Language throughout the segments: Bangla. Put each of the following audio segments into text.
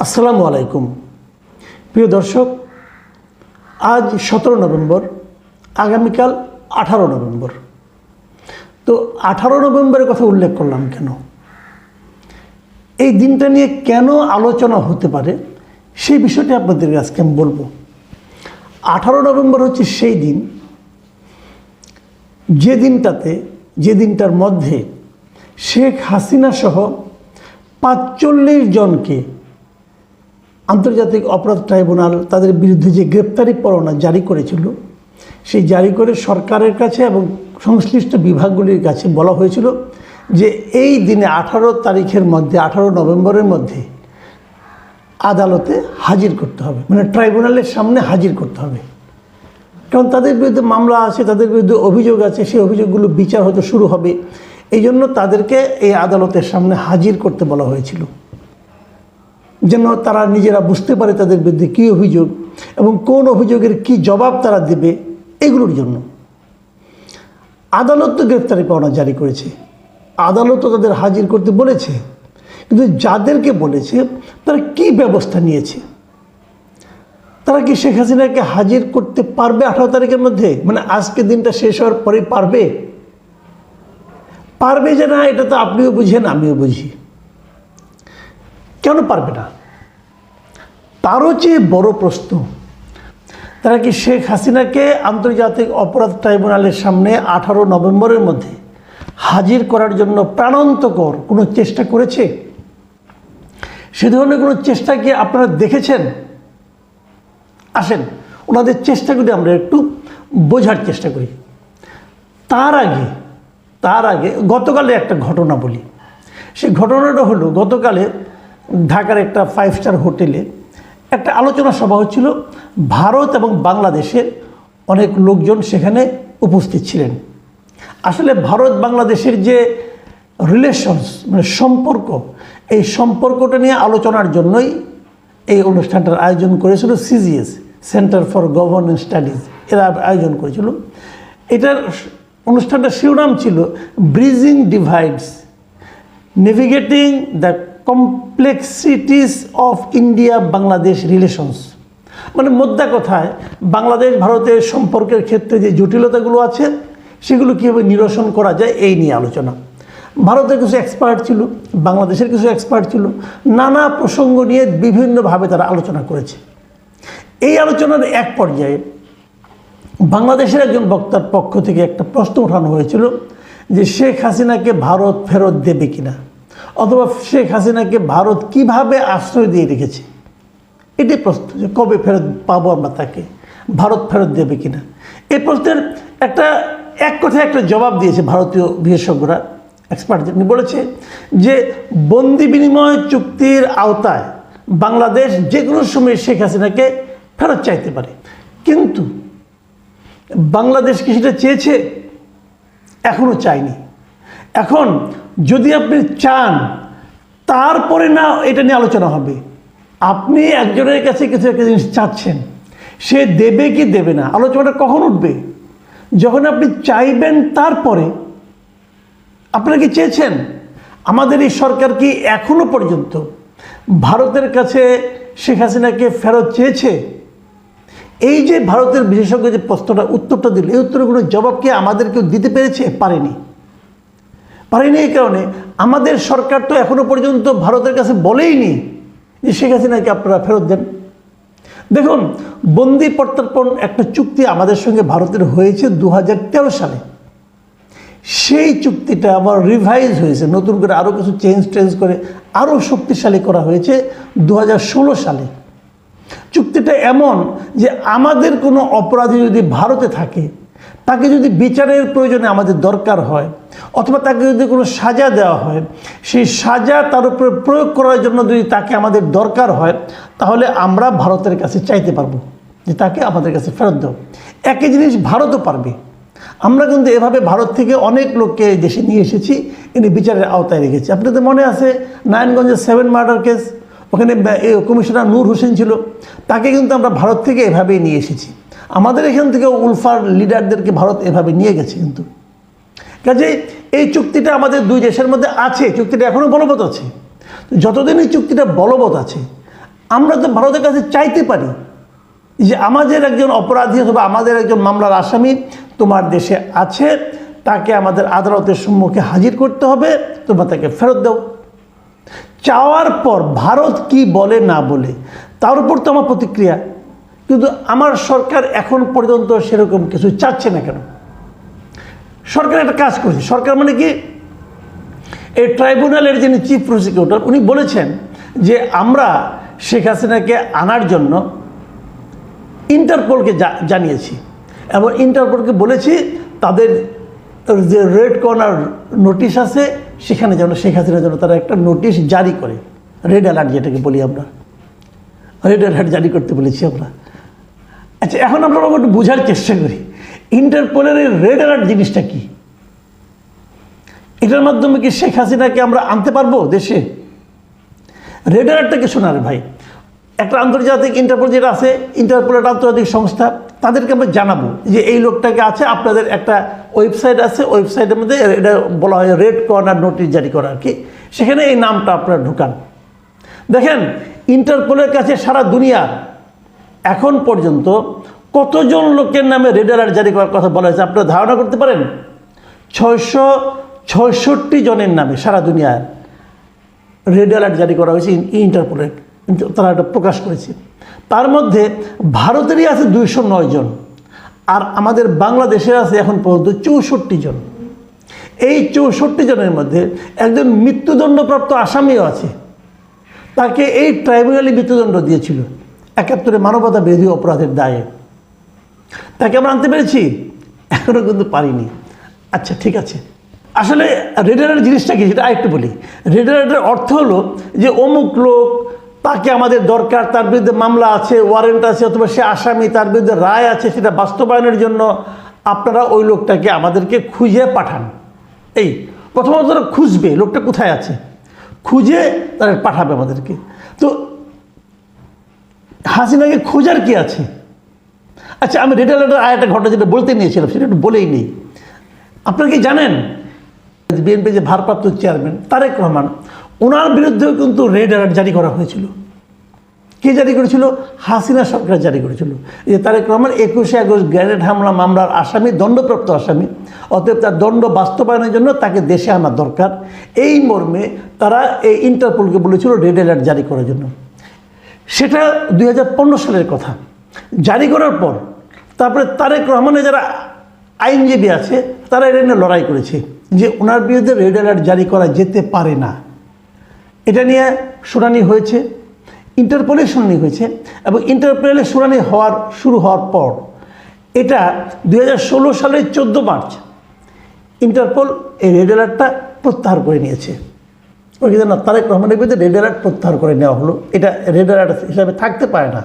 আসসালামু আলাইকুম প্রিয় দর্শক, আজ 17 নভেম্বর, আগামীকাল 18 নভেম্বর। তো 18 নভেম্বরের কথা উল্লেখ করলাম কেন, এই দিনটা নিয়ে কেন আলোচনা হতে পারে সেই বিষয়টি আপনাদের আজকে আমি বলবো। 18 নভেম্বর হচ্ছে সেই দিন, যে দিনটার মধ্যে শেখ হাসিনা সহ 45 জনকে আন্তর্জাতিক অপরাধ ট্রাইব্যুনাল তাদের বিরুদ্ধে যে গ্রেপ্তারি পরোয়ানা জারি করেছিল, সেই জারি করে সরকারের কাছে এবং সংশ্লিষ্ট বিভাগগুলির কাছে বলা হয়েছিল যে এই দিনে 18 তারিখের মধ্যে, 18 নভেম্বরের মধ্যে আদালতে হাজির করতে হবে, মানে ট্রাইব্যুনালের সামনে হাজির করতে হবে। কারণ তাদের বিরুদ্ধে মামলা আছে, তাদের বিরুদ্ধে অভিযোগ আছে, সেই অভিযোগগুলো বিচার হয়তো শুরু হবে। এই জন্য তাদেরকে এই আদালতের সামনে হাজির করতে বলা হয়েছিল, যেন তারা নিজেরা বুঝতে পারে তাদের বিরুদ্ধে কী অভিযোগ এবং কোন অভিযোগের কি জবাব তারা দেবে। এগুলোর জন্য আদালত তো গ্রেপ্তারি পরোয়ানা জারি করেছে, আদালতও তাদের হাজির করতে বলেছে, কিন্তু যাদেরকে বলেছে তারা কি ব্যবস্থা নিয়েছে? তারা কি শেখ হাসিনাকে হাজির করতে পারবে 18 তারিখের মধ্যে? মানে আজকে দিনটা শেষ হওয়ার পরে পারবে যে না, এটা তো আপনিও বুঝেন, আমিও বুঝি। কেন পারবে না? তারও চেয়ে বড় প্রশ্ন, তারা কি শেখ হাসিনাকে আন্তর্জাতিক অপরাধ ট্রাইব্যুনালের সামনে 18 নভেম্বরের মধ্যে হাজির করার জন্য প্রাণান্তকর কোনো চেষ্টা করেছে? সে ধরনের কোনো চেষ্টা কি আপনারা দেখেছেন? আসেন ওনাদের চেষ্টাগুলি আমরা একটু বোঝার চেষ্টা করি। তার আগে গতকালে একটা ঘটনা বলি। সেই ঘটনাটা হলো, গতকালে ঢাকার একটা 5 স্টার হোটেলে একটা আলোচনা সভা হচ্ছিল। ভারত এবং বাংলাদেশের অনেক লোকজন সেখানে উপস্থিত ছিলেন। আসলে ভারত বাংলাদেশের যে রিলেশনস, মানে সম্পর্ক, এই সম্পর্কটা নিয়ে আলোচনার জন্যই এই অনুষ্ঠানটার আয়োজন করেছিল CGS, centre for governance studies, এরা আয়োজন করেছিল। এটার অনুষ্ঠানটার শিরোনাম ছিল bridging divides, navigating the complexities of India Bangladesh relations. মানে মোদ্দা কথায় বাংলাদেশ ভারতের সম্পর্কের ক্ষেত্রে যে জটিলতাগুলো আছে সেগুলো কীভাবে নিরসন করা যায় এই নিয়ে আলোচনা। ভারতের কিছু এক্সপার্ট ছিল, বাংলাদেশের কিছু এক্সপার্ট ছিল, নানা প্রসঙ্গ নিয়ে বিভিন্নভাবে তারা আলোচনা করেছে। এই আলোচনার এক পর্যায়ে বাংলাদেশের একজন বক্তার পক্ষ থেকে একটা প্রশ্ন ওঠানো হয়েছিল যে শেখ হাসিনাকে ভারত ফেরত দেবে কিনা, অথবা শেখ হাসিনাকে ভারত কিভাবে আশ্রয় দিয়ে রেখেছে। এটি প্রশ্ন, যে কবে ফেরত পাবো আমরা তাকে, ভারত ফেরত দেবে কিনা। এই প্রশ্নের এক কথায় একটা জবাব দিয়েছে ভারতীয় বিশেষজ্ঞরা, এক্সপার্ট বলেছে যে বন্দি বিনিময় চুক্তির আওতায় বাংলাদেশ যে কোনো সময় শেখ হাসিনাকে ফেরত চাইতে পারে। কিন্তু বাংলাদেশ কি সেটা চেয়েছে? এখনও চায়নি। এখন যদি আপনি চান, তারপরে না এটা নিয়ে আলোচনা হবে। আপনি একজনের কাছে কিছু একটা জিনিস চাচ্ছেন, সে দেবে কি দেবে না, আলোচনাটা কখন উঠবে? যখন আপনি চাইবেন। তারপরে আপনারা কি চেয়েছেন? আমাদের এই সরকার কি এখনো পর্যন্ত ভারতের কাছে শেখ হাসিনাকে ফেরত চেয়েছে? এই যে ভারতের বিশেষজ্ঞ যে প্রশ্নটা উত্তরটা দিল, এই উত্তরের কোনো জবাব কি আমাদের কেউ দিতে পেরেছে? পারেনি। এই কারণে আমাদের সরকার তো এখনো পর্যন্ত ভারতের কাছে বলেইনি যে শেখ হাসিনাকে আপনারা ফেরত দেন। দেখুন, বন্দি প্রত্যর্পণ একটা চুক্তি আমাদের সঙ্গে ভারতের হয়েছে 2013 সালে। সেই চুক্তিটা আবার রিভাইজ হয়েছে, নতুন করে আরও কিছু চেঞ্জ করে আরও শক্তিশালী করা হয়েছে 2016 সালে। চুক্তিটা এমন যে আমাদের কোনো অপরাধী যদি ভারতে থাকে, তাকে যদি বিচারের প্রয়োজনে আমাদের দরকার হয়, অথবা তাকে যদি কোনো সাজা দেওয়া হয়, সেই সাজা তার উপরে প্রয়োগ করার জন্য যদি তাকে আমাদের দরকার হয়, তাহলে আমরা ভারতের কাছে চাইতে পারবো যে তাকে আমাদের কাছে ফেরত দাও। একই জিনিস ভারতও পারবে। আমরা কিন্তু এভাবে ভারত থেকে অনেক লোককে দেশে নিয়ে এসেছি, এনে বিচারের আওতায় রেখেছি। আপনাদের মনে আছে নারায়ণগঞ্জের 7 মার্ডার কেস, ওখানে কমিশনার নূর হোসেন ছিল, তাকে কিন্তু আমরা ভারত থেকে এভাবেই নিয়ে এসেছি। আমাদের এখান থেকে উলফার লিডারদেরকে ভারত এভাবে নিয়ে গেছে। কিন্তু কাজেই এই চুক্তিটা আমাদের দুই দেশের মধ্যে আছে, চুক্তিটা এখনও বলবৎ আছে। যতদিন এই চুক্তিটা বলবৎ আছে, আমরা তো ভারতের কাছে চাইতে পারি যে আমাদের একজন অপরাধী অথবা আমাদের একজন মামলার আসামি তোমার দেশে আছে, তাকে আমাদের আদালতের সম্মুখে হাজির করতে হবে, তোমরা তাকে ফেরত দাও। চাওয়ার পর ভারত কি বলে না বলে তার উপর তো আমার প্রতিক্রিয়া। কিন্তু আমার সরকার এখন পর্যন্ত সেরকম কিছু চাচ্ছে না কেন? সরকার একটা কাজ করেছে। সরকার মানে কি, এই ট্রাইব্যুনালের যিনি চিফ প্রসিকিউটর উনি বলেছেন যে আমরা শেখ হাসিনাকে আনার জন্য ইন্টারপোলকে জানিয়েছি এবং ইন্টারপোলকে বলেছি তাদের যে রেড কর্নার নোটিশ আছে সেখানে যেন শেখ হাসিনার জন্য তারা একটা নোটিশ জারি করে, রেড অ্যালার্ট যেটাকে বলি আমরা, রেড অ্যালার্ট জারি করতে বলেছি আমরা। আচ্ছা, এখন আমরা একটু বোঝার চেষ্টা করি ইন্টারপোলের রেড অ্যালার্ট জিনিসটা কি। এটার মাধ্যমে কি শেখ হাসিনাকে আমরা আনতে পারবো দেশে? রেড অ্যালার্টটাকে শোনার ভাই, একটা আন্তর্জাতিক ইন্টারপোল যেটা আছে, ইন্টারপোল একটা আন্তর্জাতিক সংস্থা, তাদেরকে আমরা জানাবো যে এই লোকটাকে আছে, আপনাদের একটা ওয়েবসাইট আছে, ওয়েবসাইটের মধ্যে এটা বলা হয় রেড কর্নার নোটিশ জারি করা আর কি, সেখানে এই নামটা আপনারা ঢুকান। দেখেন ইন্টারপোলের কাছে সারা দুনিয়ার এখন পর্যন্ত কতজন লোকের নামে রেড অ্যালার্ট জারি করার কথা বলা হয়েছে আপনারা ধারণা করতে পারেন? 666 জনের নামে সারা দুনিয়ার রেড অ্যালার্ট জারি করা হয়েছে ইন্টারপোলের, তারা এটা প্রকাশ করেছে। তার মধ্যে ভারতেরই আছে 209 জন, আর আমাদের বাংলাদেশের আছে এখন পর্যন্ত 64 জন। এই 64 জনের মধ্যে একজন মৃত্যুদণ্ডপ্রাপ্ত আসামিও আছে, তাকে এই ট্রাইব্যুনালে মৃত্যুদণ্ড দিয়েছিল 71 মানবতা বিরোধী অপরাধের দায়ে। তাকে আমরা আনতে পেরেছি? এখনও কিন্তু পারিনি। আচ্ছা ঠিক আছে, আসলে রেড অ্যালার্ট জিনিসটা কি সেটা আরেকটু বলি। রেড অ্যালার্টের অর্থ হলো যে অমুক লোক, তাকে আমাদের দরকার, তার বিরুদ্ধে মামলা আছে, ওয়ারেন্ট আছে, অথবা সে আসামি, তার বিরুদ্ধে রায় আছে, সেটা বাস্তবায়নের জন্য আপনারা ওই লোকটাকে আমাদেরকে খুঁজে পাঠান। এই প্রথমত তারা খুঁজবে লোকটা কোথায় আছে, খুঁজে তারা পাঠাবে আমাদেরকে। তো হাসিনাকে খোঁজার কি আছে? আচ্ছা, আমি রেড অ্যালার্টের আরেকটা ঘটনা যেটা বলতে নিয়েছিলাম সেটা একটু বলেই নেই। আপনারা কি জানেন বিএনপি যে ভারপ্রাপ্ত চেয়ারম্যান তারেক রহমান, ওনার বিরুদ্ধেও কিন্তু রেড অ্যালার্ট জারি করা হয়েছিল। কে জারি করেছিল? হাসিনা সরকার জারি করেছিল। যে তারেক রহমান 21শে আগস্ট গ্রেনেড হামলা মামলার আসামি, দণ্ডপ্রাপ্ত আসামি, অতএব তার দণ্ড বাস্তবায়নের জন্য তাকে দেশে আনা দরকার, এই মর্মে তারা এই ইন্টারপোলকে বলেছিল রেড অ্যালার্ট জারি করার জন্য। সেটা 2015 সালের কথা। জারি করার পর তারপরে তারেক রহমানের যারা আইনজীবী আছে তারা এটা নিয়ে লড়াই করেছে যে ওনার বিরুদ্ধে রেড অ্যালার্ট জারি করা যেতে পারে না। এটা নিয়ে শুনানি হয়েছে, ইন্টারপোলের শুনানি হয়েছে, এবং ইন্টারপোলের শুনানি শুরু হওয়ার পর এটা 2016 সালের 14 মার্চ ইন্টারপোল এই রেড অ্যালার্টটা প্রত্যাহার করে নিয়েছে। ওই না, তারেক রহমানের বিরুদ্ধে রেড অ্যালার্ট প্রত্যাহার করে নেওয়া হলো, এটা রেড অ্যালার্ট হিসাবে থাকতে পারে না।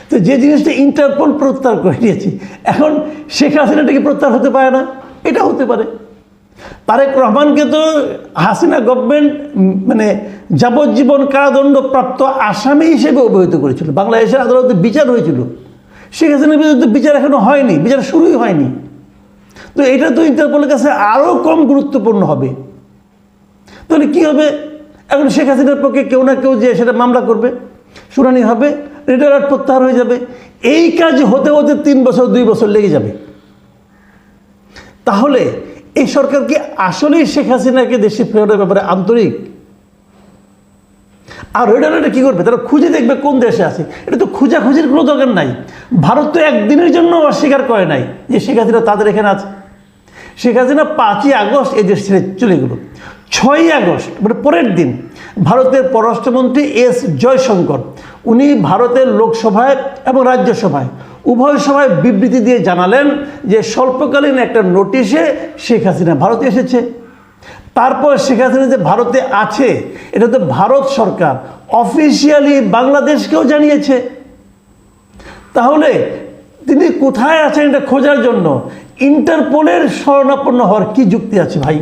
তো যে জিনিসটা ইন্টারপোল প্রত্যাহার করে নিয়েছে, এখন শেখ হাসিনাটাকে প্রত্যাহার হতে পারে না? এটা হতে পারে। তারেক রহমানকে তো হাসিনা গভর্নমেন্ট মানে যাবজ্জীবন কারাদণ্ডপ্রাপ্ত আসামি হিসেবে অভিহিত করেছিল, বাংলাদেশের আদালতে বিচার হয়েছিল। শেখ হাসিনার বিরুদ্ধে বিচার এখনো হয়নি, বিচার শুরুই হয়নি। তো এটা তো ইন্টারপোলের কাছে আরও কম গুরুত্বপূর্ণ হবে। তাহলে কী হবে? এখন শেখ হাসিনার পক্ষে কেউ না কেউ যে সেটা মামলা করবে, শুনানি হবে, রেড অ্যালার্ট প্রত্যাহার হয়ে যাবে। এই কাজ হতে হতে 3 বছর 2 বছর লেগে যাবে। তাহলে এই সরকার কি আসলেই শেখ হাসিনাকে দেশে ফেরানোর ব্যাপারে আন্তরিক? আর রেড অ্যালার্টে কী করবে? তারা খুঁজে দেখবে কোন দেশে আছে। এটা তো খোঁজাখুঁজির কোনো দরকার নাই। ভারত তো একদিনের জন্য অস্বীকার করে নাই যে শেখ হাসিনা তাদের এখানে আছে। শেখ হাসিনা 5ই আগস্ট এই দেশ ছেড়ে চলে গেল। 6ই আগস্ট মানে পরের দিন ভারতের পররাষ্ট্রমন্ত্রী এস জয়শঙ্কর উনি ভারতের লোকসভায় এবং রাজ্যসভায় উভয় সভায় বিবৃতি দিয়ে জানালেন যে স্বল্পকালীন একটা নোটিশে শেখ হাসিনা ভারতে এসেছে। তারপর শেখ হাসিনা যে ভারতে আছে এটা তো ভারত সরকার অফিসিয়ালি বাংলাদেশকেও জানিয়েছে। তাহলে তিনি কোথায় আছেন এটা খোঁজার জন্য ইন্টারপোলের শরণাপন্ন হওয়ার কি যুক্তি আছে ভাই?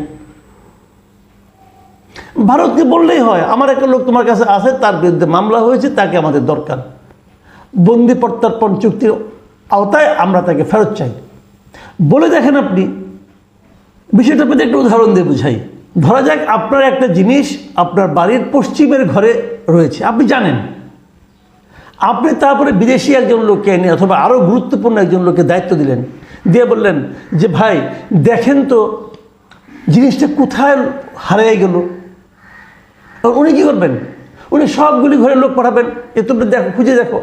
ভারতকে বললেই হয় আমার একটা লোক তোমার কাছে আছে, তার বিরুদ্ধে মামলা হয়েছে, তাকে আমাদের দরকার, বন্দি প্রত্যর্পণ চুক্তির আওতায় আমরা তাকে ফেরত চাই। বলে দেখেন আপনি। বিষয়টা আপনাদের একটা উদাহরণ দিয়ে বুঝাই। ধরা যাক আপনার একটা জিনিস আপনার বাড়ির পশ্চিমের ঘরে রয়েছে, আপনি জানেন আপনি তারপরে বিদেশি একজন লোককে এনে অথবা আরও গুরুত্বপূর্ণ একজন লোককে দায়িত্ব দিলেন, দিয়ে বললেন যে ভাই দেখেন তো জিনিসটা কোথায় হারিয়ে গেল। উনি কী করবেন? উনি সবগুলি ঘরের লোক পাঠাবেন, এ তোমরা দেখো, খুঁজে দেখো।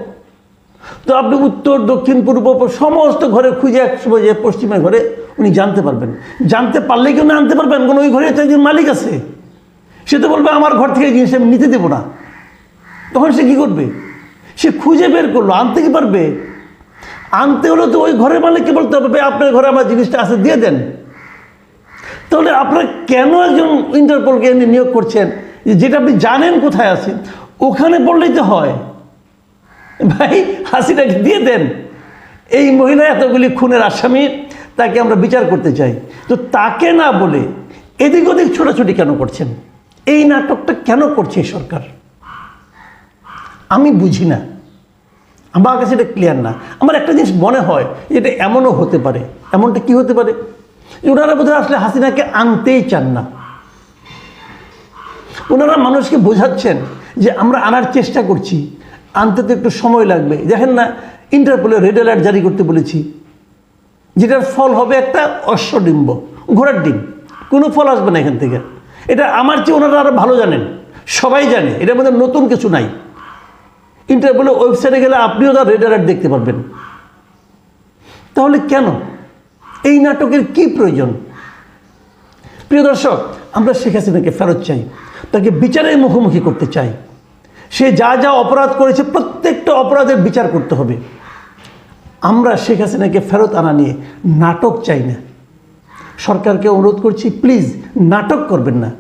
তো আপনি উত্তর দক্ষিণ পূর্ব সমস্ত ঘরে খুঁজে এক সময় যে পশ্চিমের ঘরে উনি জানতে পারবেন। জানতে পারলে কেউ না আনতে পারবেন, কারণ ওই ঘরে তো একজন মালিক আছে। সে তো বলবে আমার ঘর থেকে জিনিস আমি নিতে দেবো না। তখন সে কী করবে? সে খুঁজে বের করলো, আনতে কি পারবে? আনতে হলে তো ওই ঘরের মালিককে বলতে হবে আপনার ঘরে আমার জিনিসটা আছে, দিয়ে দেন। তাহলে আপনারা কেন একজন ইন্টারপোলকে এনে নিয়োগ করছেন যেটা আপনি জানেন কোথায় আছে? ওখানে বললেই তো হয়, ভাই হাসিনাকে দিয়ে দেন, এই মহিলা এতগুলি খুনের আসামি, তাকে আমরা বিচার করতে চাই। তো তাকে না বলে এদিক ওদিক ছোটাছুটি কেন করছেন? এই নাটকটা কেন করছে সরকার? আমি বুঝি না, আমার কাছে এটা ক্লিয়ার না। আমার একটা জিনিস মনে হয় এটা এমনও হতে পারে। এমনটা কি হতে পারে? ওনারা বোধহয় আসলে হাসিনাকে আনতেই চান না। ওনারা মানুষকে বোঝাচ্ছেন যে আমরা আনার চেষ্টা করছি, আনতে তো একটু সময় লাগবে। দেখেন না, ইন্টারপোলে রেড অ্যালার্ট জারি করতে বলেছি, যেটার ফল হবে একটা অশ্বডিম্ব, ঘোড়ার ডিম, কোনো ফল আসবে না এখান থেকে। এটা আমার চেয়ে ওনারা আরও ভালো জানেন, সবাই জানে, এটার মধ্যে নতুন কিছু নাই। ইন্টারপোলের ওয়েবসাইটে গেলে আপনিও তার রেড অ্যালার্ট দেখতে পারবেন। তাহলে কেন এই নাটকের কি প্রয়োজন? প্রিয় দর্শক, আমরা শেখ হাসিনাকে ফেরত চাই, তাকে বিচারের মুখোমুখি করতে চাই। সে যা যা অপরাধ করেছে প্রত্যেকটা অপরাধের বিচার করতে হবে। আমরা শেখ হাসিনাকে ফেরত আনা নিয়ে নাটক চাই না। সরকারকে অনুরোধ করছি, প্লিজ নাটক করবেন না,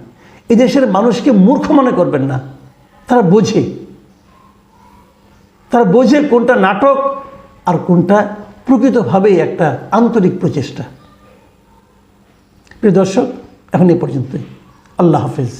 এদেশের মানুষকে মূর্খ মনে করবেন না। তারা বোঝে কোনটা নাটক আর কোনটা প্রকৃতভাবেই একটা আন্তরিক প্রচেষ্টা। প্রিয় দর্শক, এখন এই পর্যন্তই। আল্লাহ হাফেজ।